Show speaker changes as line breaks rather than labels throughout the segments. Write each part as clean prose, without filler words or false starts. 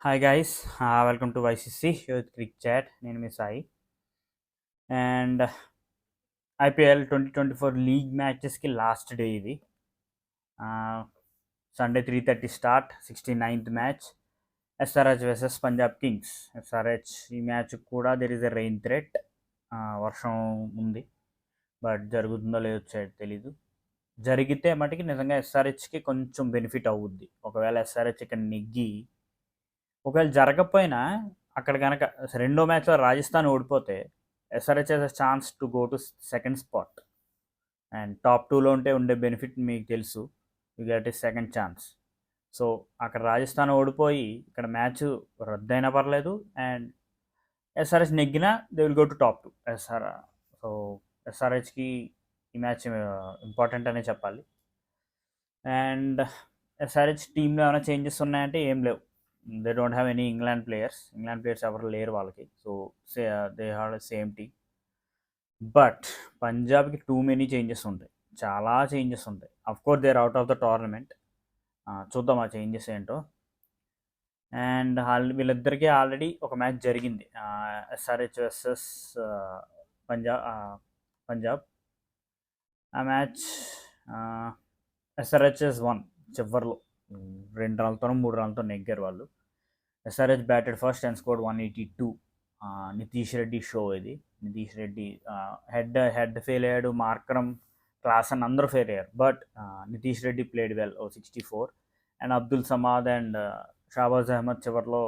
Hi guys, welcome to YCC youth crick chat. నేను మీ Sai. And IPL 2024 league మ్యాచెస్కి last day ఇది. Sunday 3:30 start, 69th match, SRH versus Punjab Kings. SRH ఈ match కూడా there is a rain threat, వర్షం ఉంది. But జరుగుతుందో లేదో తెలీదు. జరిగితే మటుకి నిజంగా ఎస్ఆర్హెచ్కి కొంచెం బెనిఫిట్ అవుద్ది. ఒకవేళ ఎస్ఆర్హెచ్ ఇక్కడ నెగ్గి, ఒకవేళ జరగకపోయినా అక్కడ కనుక రెండో మ్యాచ్లో రాజస్థాన్ ఓడిపోతే SRH has chance to go to second spot. And top టూలో ఉండే బెనిఫిట్ మీకు తెలుసు, you get is second chance. So అక్కడ రాజస్థాన్ ఓడిపోయి ఇక్కడ మ్యాచ్ రద్దయినా పర్లేదు, అండ్ ఎస్ఆర్హెచ్ నెగ్గినా they will go to top two. So ఎస్ఆర్హెచ్కి ఈ మ్యాచ్ ఇంపార్టెంట్ అనే చెప్పాలి. అండ్ ఎస్ఆర్హెచ్ టీంలో ఏమైనా చేంజెస్ ఉన్నాయంటే ఏం లేవు. They don't have any England players ఎవరు లేరు వాళ్ళకి. So they have same team. But పంజాబ్కి టూ మెనీ చేంజెస్ ఉంటాయి, చాలా చేంజెస్ ఉంటాయి. Of course they are out of the tournament. చూద్దాం ఆ చేంజెస్ ఏంటో. అండ్ వీళ్ళిద్దరికీ ఆల్రెడీ ఒక మ్యాచ్ జరిగింది, ఎస్ఆర్హెచ్ వర్సెస్ పంజాబ్. పంజాబ్ ఆ మ్యాచ్ ఎస్ఆర్హెచ్ఎస్ వన్. చివరిలో 2 రన్లతోనో 3 రన్లతో నెగ్గారు వాళ్ళు. SRH batted first and scored 182. Nitish Reddy show ఇది. నితీష్ రెడ్డి హెడ్ ఫెయిల్ అయ్యాడు, మార్కరం, క్లాసన్ అందరూ ఫెయిల్ అయ్యారు. But Nitish Reddy played well, 64. And Abdul Samad and Shahbaz Ahmed చివరిలో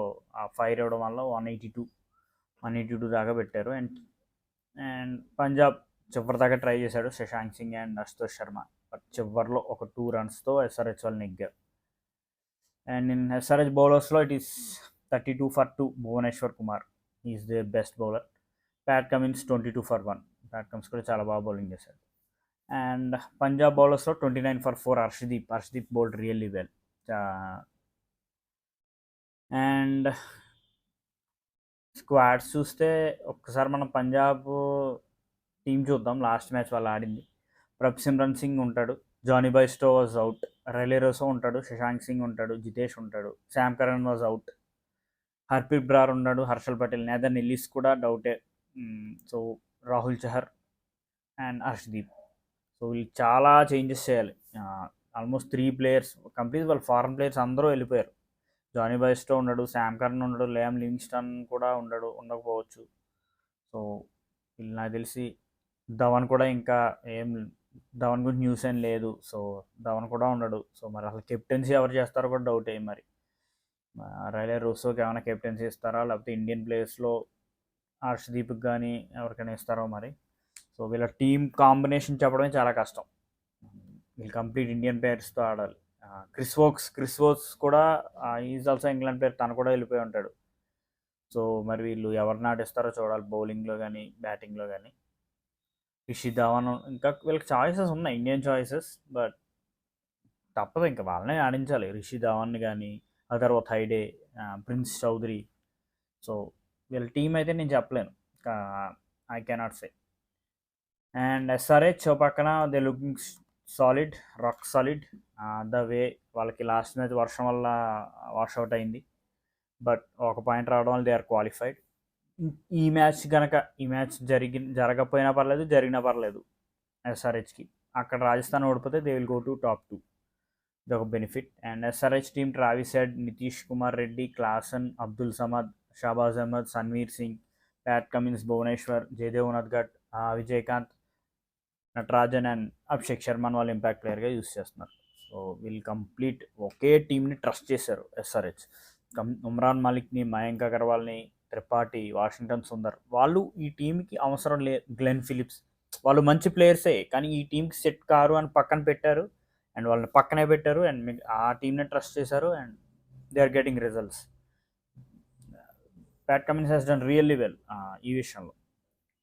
ఫైర్ ఇవ్వడం వల్ల 182 దాకా పెట్టారు. అండ్ పంజాబ్ చివరి దాకా ట్రై చేశాడు, శశాంక్ సింగ్ అండ్ అశుతోష్ శర్మ. బట్ చివరిలో ఒక 2 రన్స్తో ఎస్ఆర్హెచ్ వాళ్ళు నెగ్గారు. అండ్ ఇన్ ఎస్ఆర్హెచ్ బౌలర్స్లో it is 32 for 2 Bhuvneshwar Kumar, is the best bowler. Pat Cummins 22 for 1. Pat Cummins కూడా చాలా బాగా బౌలింగ్ చేశాడు. అండ్ పంజాబ్ బౌలర్స్లో 29 for 4 Harshdeep bowled really well. And squads చూస్తే ఒక్కసారి మనం పంజాబ్ టీం చూద్దాం. లాస్ట్ మ్యాచ్ వాళ్ళు ఆడింది. ప్రభ్సిమ్రన్ సింగ్ ఉంటాడు, జానీ బైస్టో వాజ్ అవుట్, రైలేరోసో ఉంటాడు, శశాంక్ సింగ్ ఉంటాడు, జితేష్ ఉంటాడు, Sam Curran was out, Harpreet Brar ఉన్నాడు, హర్షల్ పటేల్, నేదర్ నిల్లీస్ కూడా డౌటే. So Rahul Chahar and Harshdeep. So వీళ్ళు చాలా చేంజెస్ చేయాలి. ఆల్మోస్ట్ 3 ప్లేయర్స్ కంప్లీట్ వాళ్ళ ఫారెన్ ప్లేయర్స్ అందరూ వెళ్ళిపోయారు. జానీ బైస్టో ఉండడు, శామ్ కరణ్ ఉండడు, లియామ్ లివింగ్స్టన్ కూడా ఉండకపోవచ్చు. సో వీళ్ళు నాకు తెలిసి ధవన్ కూడా ఇంకా ధవన్ గురించి న్యూస్ ఏం లేదు. సో ధవన్ కూడా ఉండడు. సో మరి అసలు కెప్టెన్సీ ఎవరు చేస్తారో కూడా డౌటే. మరి రైలే రూసోకి ఏమైనా కెప్టెన్సీ ఇస్తారా, లేకపోతే ఇండియన్ ప్లేయర్స్లో హర్షదీప్కి కానీ ఎవరికైనా ఇస్తారో మరి. సో వీళ్ళ టీం కాంబినేషన్ చెప్పడమే చాలా కష్టం. వీళ్ళు కంప్లీట్ ఇండియన్ ప్లేయర్స్తో ఆడాలి. క్రిస్ వోక్స్ కూడా ఈజ్ ఆల్సో ఇంగ్లాండ్ ప్లేయర్, తను కూడా వెళ్ళిపోయి ఉంటాడు. సో మరి వీళ్ళు ఎవరు నాటిస్తారో చూడాలి, బౌలింగ్లో కానీ బ్యాటింగ్లో కానీ. రిషి ధవన్, ఇంకా వీళ్ళకి చాయిసెస్ ఉన్నాయి, ఇండియన్ చాయిసెస్. బట్ తప్పదు, ఇంకా వాళ్ళనే ఆడించాలి. రిషి ధవన్ కానీ, అథర్వ థైడే, ప్రిన్స్ చౌదరి. సో వీళ్ళ టీం అయితే నేను చెప్పలేను, I cannot say. And SRH పక్కన they looking solid, rock solid. The way వాళ్ళకి లాస్ట్ మ్యాచ్ వర్షం వల్ల వాష్అవుట్ అయింది. బట్ ఒక పాయింట్ రావడం వల్ల దే ఆర్ క్వాలిఫైడ్. ఈ మ్యాచ్ జరగకపోయినా పర్లేదు, జరిగినా పర్లేదు ఎస్ఆర్హెచ్కి. అక్కడ రాజస్థాన్ ఓడిపోతే they will go to top 2. ఇది ఒక benefit. And SRH team Travis Head, Nitish Kumar Reddy, Klaasen, Abdul Samad, Shahbaz Ahmed, Sanvir Singh, Pat Cummins, Bhuvneshwar, Jaydev Unadkat, Vijayakanth, Natarajan and Abhishek శర్మన్ వాళ్ళు ఇంపాక్ట్ ప్లేయర్గా యూస్ చేస్తున్నారు. సో వీళ్ళు కంప్లీట్ ఒకే టీంని ట్రస్ట్ చేశారు ఎస్ఆర్హెచ్. ఉమ్రాన్ మలిక్ని, మయాంక్ అగర్వాల్ని, త్రిపాఠి, వాషింగ్టన్ సుందర్ వాళ్ళు ఈ టీంకి అవసరం గ్లెన్ ఫిలిప్స్ వాళ్ళు మంచి ప్లేయర్సే, కానీ ఈ టీంకి సెట్ కారు అని పక్కన పెట్టారు. అండ్ వాళ్ళని పక్కనే పెట్టారు, అండ్ ఆ టీంని ట్రస్ట్ చేశారు, and they are getting results. Pat Cummins he's done really well ఈ విషయంలో,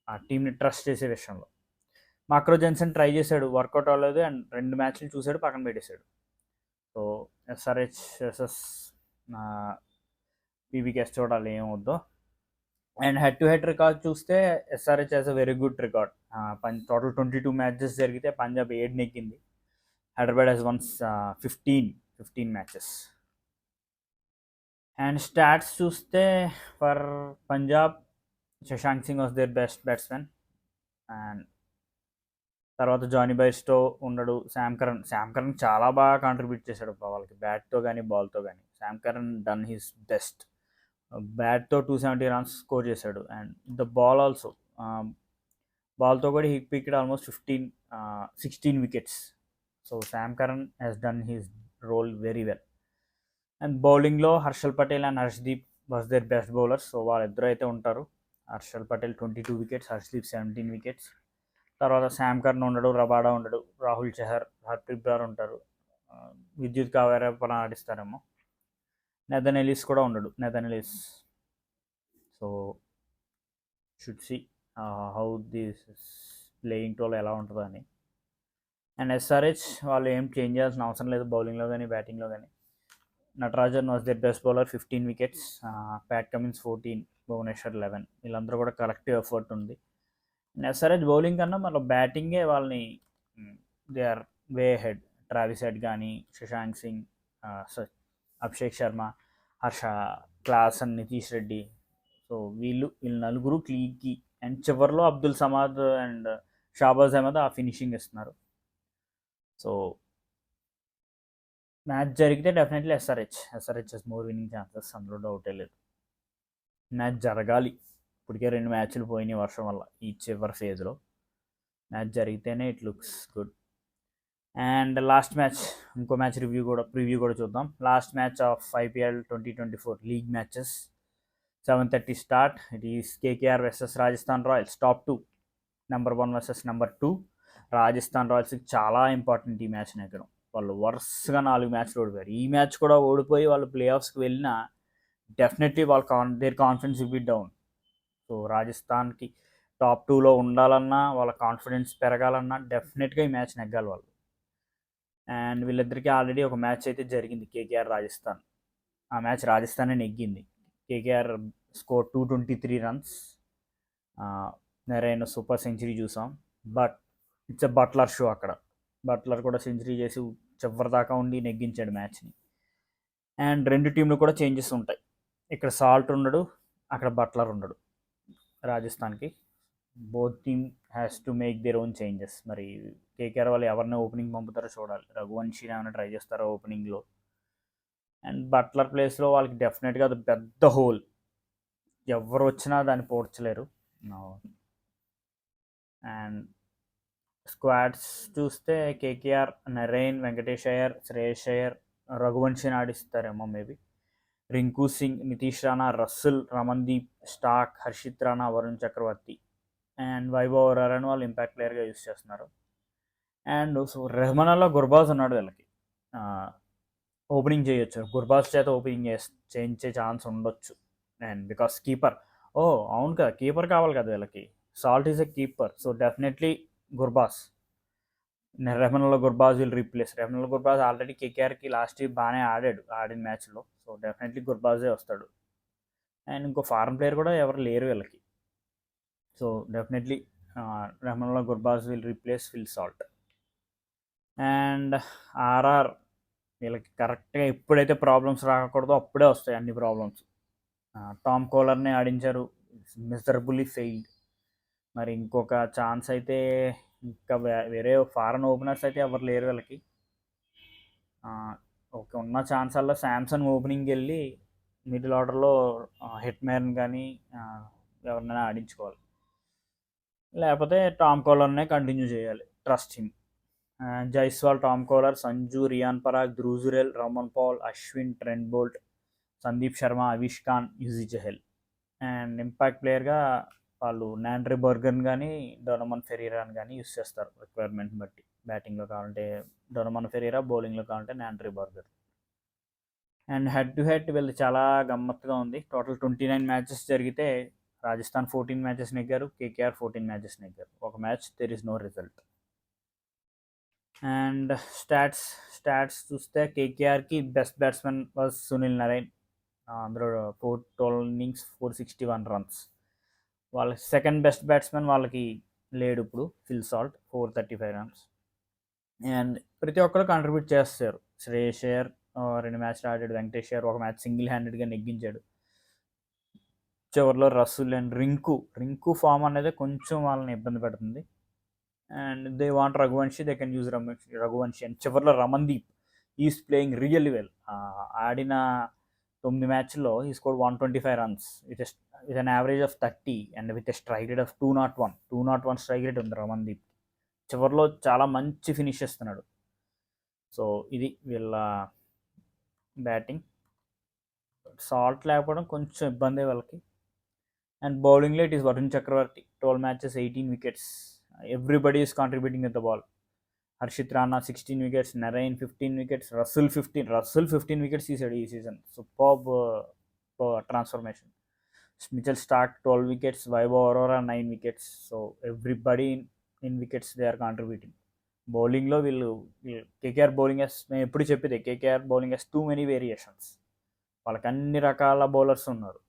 ఆ టీంని ట్రస్ట్ చేసే విషయంలో. మాక్రో జెన్సన్ ట్రై చేశాడు, వర్కౌట్ అవ్వలేదు, అండ్ 2 మ్యాచ్లు చూశాడు, పక్కన పెట్టేశాడు. సో ఎస్ఆర్హెచ్ ఎస్ఎస్ పీబీకేఎస్ చూడాలి ఏమవుద్దో. And head to head record చూస్తే SRH has a very good record. Total 22 matches జరిగితే పంజాబ్ 7 నెగ్గింది. Hyderabad has won 15 matches. And stats చూస్తే for Punjab Shashank Singh was their best batsmen. And తర్వాత జానీ బైస్టో ఉన్నాడు. శామ్ కరణ్ చాలా బాగా కాంట్రిబ్యూట్ చేశాడు వాళ్ళకి బ్యాట్తో కానీ బాల్తో కానీ. Sam Curran done his best. బ్యాట్తో 270 రన్స్ స్కోర్ చేశాడు. అండ్ ద బాల్ ఆల్సో, బాల్తో కూడా he picked almost 16 wickets. So Sam Curran has done his role very well. And బౌలింగ్లో Harshal Patel and Harshdeep was their best bowlers. So వాళ్ళిద్దరూ అయితే ఉంటారు. Harshal Patel 22 wickets, Harshdeep 17 wickets. తర్వాత Sam Curran ఉండడు, రబాడా ఉండడు, రాహుల్ చహర్, హర్ప్రీత్ బ్రార్ ఉంటారు. విద్యుత్ కావేరా పన ఆడిస్తారేమో. నెథన్ ఎలిస్ కూడా ఉండడు. Nathan Ellis. So should see how this playing టోల్ ఎలా ఉంటుందో అని. అండ్ ఎస్ఆర్హెచ్ వాళ్ళు ఏం చేంజ్ చేయాల్సిన అవసరం లేదు బౌలింగ్లో కానీ బ్యాటింగ్లో కానీ. Natarajan was the best bowler, 15 wickets. Pat Cummins 14, Bhuvneshwar 11. వీళ్ళందరూ కూడా కలెక్టివ్ ఎఫర్ట్ ఉంది. ఎస్ఆర్హెచ్ బౌలింగ్ కన్నా మన బ్యాటింగే వాళ్ళని they are way ahead. Travis Head కానీ, శశాంక్ సింగ్, అభిషేక్ శర్మ, హర్ష, క్లాసన్, నితీష్ రెడ్డి. సో వీళ్ళు నలుగురు క్లీకి. అండ్ చివరిలో అబ్దుల్ సమాద్ అండ్ షాబాజ్ అహ్మద్ ఆ ఫినిషింగ్ ఇస్తున్నారు. సో మ్యాచ్ జరిగితే definitely SRH more winning chances, అందులో డౌటే లేదు. మ్యాచ్ జరగాలి. ఇప్పటికే 2 మ్యాచ్లు పోయినాయి వర్షం వల్ల ఈ చివరి ఫేజ్లో. మ్యాచ్ జరిగితేనే it looks good. And last match, ఇంకో మ్యాచ్ ప్రివ్యూ కూడా చూద్దాం. Last match of IPL 2024 league matches. 7:30 start. It is KKR versus Rajasthan Royals. Top 2, number 1 versus number 2. Rajasthan రాయల్స్కి చాలా ఇంపార్టెంట్ ఈ మ్యాచ్ నెగ్గడం. వాళ్ళు వరుసగా 4 మ్యాచ్లు ఓడిపోయారు. ఈ మ్యాచ్ కూడా ఓడిపోయి వాళ్ళు ప్లే ఆఫ్స్కి వెళ్ళినా definitely there confidence will be down. So రాజస్థాన్కి టాప్ 2లో ఉండాలన్నా, వాళ్ళ కాన్ఫిడెన్స్ పెరగాలన్నా డెఫినెట్గా ఈ మ్యాచ్ నెగ్గాలి వాళ్ళు. అండ్ వీళ్ళిద్దరికీ ఆల్రెడీ ఒక మ్యాచ్ అయితే జరిగింది, కేకేఆర్ రాజస్థాన్. ఆ మ్యాచ్ రాజస్థానే నెగ్గింది. KKR score 223 runs. Narine super century చూసాం. But it's a Buttler show. అక్కడ బట్లర్ కూడా సెంచరీ చేసి చివరి దాకా ఉండి నెగ్గించాడు మ్యాచ్ని. అండ్ 2 టీంలు కూడా చేంజెస్ ఉంటాయి. ఇక్కడ సాల్ట్ ఉండడు, అక్కడ బట్లర్ ఉండడు రాజస్థాన్కి. Both team has to make their own changes. మరి కేకేఆర్ వాళ్ళు ఎవరిని ఓపెనింగ్ పంపుతారో చూడాలి. రఘువంశీని ఏమైనా ట్రై చేస్తారో ఓపెనింగ్లో. అండ్ బట్లర్ ప్లేస్లో వాళ్ళకి డెఫినెట్గా అది పెద్ద హోల్. ఎవరు వచ్చినా దాన్ని పోడ్చలేరు. అండ్ స్క్వాడ్స్ చూస్తే కేకేఆర్ నరైన్, వెంకటేష్ అయ్యర్, శ్రేయస్ అయ్యర్, రఘువంశీని ఆడిస్తారేమో maybe. Rinku Singh, Nitish Rana, Russell, Ramandeep, Starc, Harshit Rana, Varun Chakravarthy and Vaibhav ఒరారాని వాళ్ళు ఇంపాక్ట్ ప్లేయర్గా యూస్ చేస్తున్నారు. అండ్ సో రెహమానల్లా గుర్బాజ్ ఉన్నాడు. వీళ్ళకి ఓపెనింగ్ చేయొచ్చు. గుర్బాజ్ చేత ఓపెనింగ్ చేయించే ఛాన్స్ ఉండొచ్చు. అండ్ బికాస్ కీపర్, అవును కదా, కీపర్ కావాలి కదా వీళ్ళకి. Salt is a keeper. So definitely Gurbaz. Rahmanullah Gurbaz will replace. Rahmanullah Gurbaz already కేకేఆర్కి లాస్ట్ ఇయర్ బాగానే ఆడిన మ్యాచ్లో. సో డెఫినెట్లీ గుర్బాజే వస్తాడు. అండ్ ఇంకో ఫారెన్ ప్లేయర్ కూడా ఎవరు లేరు వీళ్ళకి. So definitely Rahmanullah Gurbaz will replace Phil Salt. And RR వీళ్ళకి కరెక్ట్గా ఎప్పుడైతే ప్రాబ్లమ్స్ రాకూడదో అప్పుడే వస్తాయి అన్ని ప్రాబ్లమ్స్. టామ్ కోలర్ని ఆడించారు, మిజరబుల్లీ ఫెయిల్డ్. మరి ఇంకొక ఛాన్స్ అయితే ఇంకా వేరే ఫారెన్ ఓపెనర్స్ అయితే ఎవరు లేరు వీళ్ళకి. ఓకే, ఉన్న ఛాన్స్ అలా శాంసన్ ఓపెనింగ్కి వెళ్ళి మిడిల్ ఆర్డర్లో హిట్మ్యాన్ కానీ ఎవరినైనా ఆడించుకోవాలి. లేకపోతే టామ్ కోలర్నే కంటిన్యూ చేయాలి. Trust him. Jaiswal, Tom Kohler, Sanju, Riyan Parag, ధ్రుజురెల్, Rovman Powell, Ashwin, Trent Boult, Sandeep Sharma, Avesh Khan, Yuzi Chahal. And impact ప్లేయర్గా వాళ్ళు నాండ్రీ బర్గన్ కానీ డొనమన్ ఫెరీరాని కానీ యూస్ చేస్తారు రిక్వైర్మెంట్ని బట్టి. బ్యాటింగ్లో కావాలంటే డొనమన్ ఫెరీరా, బౌలింగ్లో కావాలంటే Nandre Burger. And head to head వీళ్ళు చాలా గమ్మత్తుగా ఉంది. టోటల్ 29 మ్యాచెస్ జరిగితే రాజస్థాన్ 14 మ్యాచెస్ నెగ్గారు, కేకేఆర్ 14 మ్యాచెస్ నెగ్గారు. ఒక match there is no result. And stats చూస్తే కేకేఆర్కి best batsmen was Sunil Narine. అందులో 12 innings 461 రన్స్. వాళ్ళ సెకండ్ బెస్ట్ బ్యాట్స్మెన్ వాళ్ళకి లేడు ఇప్పుడు, ఫిల్ సాల్ట్, 435 రన్స్. అండ్ ప్రతి ఒక్కరు కాంట్రిబ్యూట్ చేస్తారు. శ్రేయస్ అయ్యర్, 2 మ్యాచ్లు ఆడాడు. వెంకటేష్ అయ్యర్ ఒక మ్యాచ్ సింగిల్ హ్యాండెడ్గా నెగ్గించాడు. చివరిలో రసూల్ అండ్ రింకు ఫామ్ అనేది కొంచెం వాళ్ళని ఇబ్బంది పెడుతుంది. And they want Raghuvanshi, they can use Raghuvanshi. And చివరిలో Ramandeep is playing really well. ఆడిన 9 మ్యాచ్ల్లో ఈ score 125 runs with an average of 30 and with a strike rate of 201 strike rate ఉంది రమన్దీప్. చివరిలో చాలా మంచి ఫినిష్ ఇస్తున్నాడు. సో ఇది వీళ్ళ బ్యాటింగ్. సాల్ట్ లేకపోవడం కొంచెం ఇబ్బంది వాళ్ళకి. అండ్ బౌలింగ్లో it is Varun Chakravarthy, 12 matches 18 wickets. Everybody is contributing with the ball. Harshit Rana 16 wickets, Narine 15 wickets, Russell 15 wickets తీసాడు ఈ season. Superb transformation. Mitchell Starc 12 wickets, Vaibhav Arora 9 wickets. So everybody in wickets they are contributing. బౌలింగ్లో వీళ్ళు KKR bowling మేము ఎప్పుడు చెప్పేది, KKR bowling has too many variations. వాళ్ళకి అన్ని రకాల బౌలర్స్ ఉన్నారు.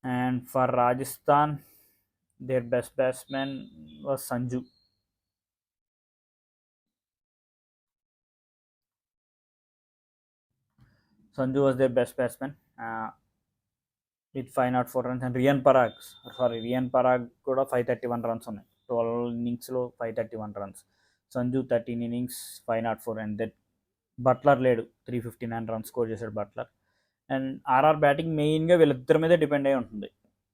And for Rajasthan their best batsman was Sanju. Sanju was their best batsman with 504 runs. And Riyan Parag కూడా 531 runs ఉన్నాయి. 12 innings-లో 531 runs. Sanju 13 innings 504. And that Buttler లేడు, 359 runs score చేశాడు Buttler. And RR batting మెయిన్గా వీళ్ళిద్దరి మీదే depend అయి ఉంటుంది.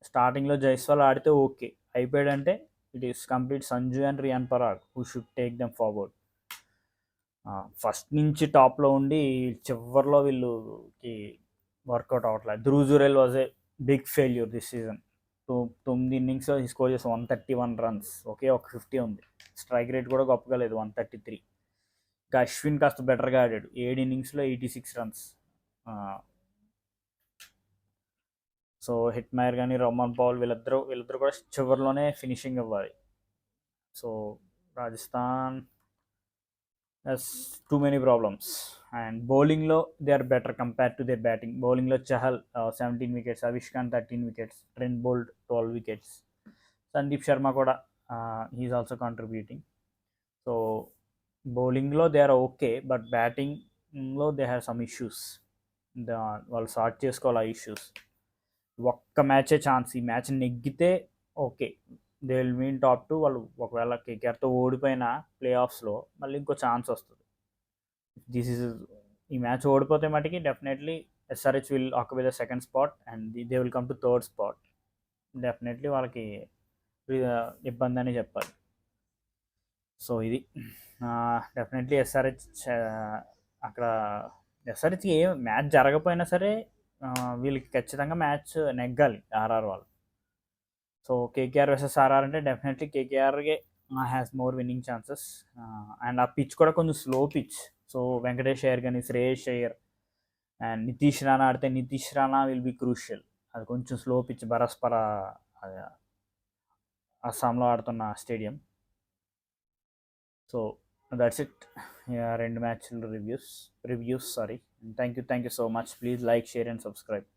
స్టార్టింగ్లో జైస్వాల్ ఆడితే ఓకే, అయిపోయాడంటే it is complete Sanju and Riyan Parag who should take them forward. First నుంచి టాప్లో ఉండి చివరిలో వీళ్ళకి వర్కౌట్ అవ్వట్లేదు. Dhruv Jurel was a big failure this season. 9 innings-లో స్కోర్ చేసి 131 runs, ఒకే ఒక 50 ఉంది. స్ట్రైక్ రేట్ కూడా గొప్పగా లేదు, 133. ఇంకా అశ్విన్ కాస్త బెటర్గా ఆడాడు, 7 innings-లో 86 runs. సో హిట్మైర్ కానీ రోమన్ పౌల్ వీళ్ళిద్దరూ కూడా చివరిలోనే ఫినిషింగ్ ఇవ్వాలి. So Rajasthan has too many problems. And బౌలింగ్లో they are better compare to their batting. బౌలింగ్లో Chahal 17 wickets, Avesh Khan 13 wickets, Trent Boult 12 wickets, Sandeep Sharma కూడా హీఈస్ ఆల్సో కాంట్రిబ్యూటింగ్. సో బౌలింగ్లో దే ఆర్ ఓకే, బట్ బ్యాటింగ్లో దే హ్యావ్ సమ్ ఇష్యూస్. వాళ్ళు sort చేసుకోవాలి ఆ issues. ఒక్క మ్యాచే ఛాన్స్, ఈ మ్యాచ్ నెగ్గితే okay, they will mean top 2. వాళ్ళు ఒకవేళ కేకేఆర్తో ఓడిపోయిన ప్లే ఆఫ్స్లో మళ్ళీ ఇంకో ఛాన్స్ వస్తుంది. ఈ మ్యాచ్ ఓడిపోతే మటుకి definitely SRH will occupy the second spot and they will come to third spot. Definitely వాళ్ళకి ఇబ్బంది అని చెప్పాలి. సో ఇది డెఫినెట్లీ ఎస్ఆర్హెచ్ అక్కడ ఎస్ఆర్హెచ్కి ఏ మ్యాచ్ జరగకపోయినా సరే వీళ్ళకి ఖచ్చితంగా మ్యాచ్ నెగ్గాలి ఆర్ఆర్ వాళ్ళు. సో కేకేఆర్ వర్సెస్ ఆర్ఆర్ అంటే డెఫినెట్లీ కేకేఆర్గే has more winning chances. And ఆ పిచ్ కూడా కొంచెం slow pitch. So Venkatesh Iyer కానీ శ్రేయస్ అయ్యర్ అండ్ నితీష్ రాణా ఆడితే Nitish Rana will be crucial. అది కొంచెం స్లో పిచ్, బరస్పర అస్సాంలో ఆడుతున్న స్టేడియం. సో దట్స్ ఇట్, 2 మ్యాచ్ల reviews. Thank you so much. Please like, share and subscribe.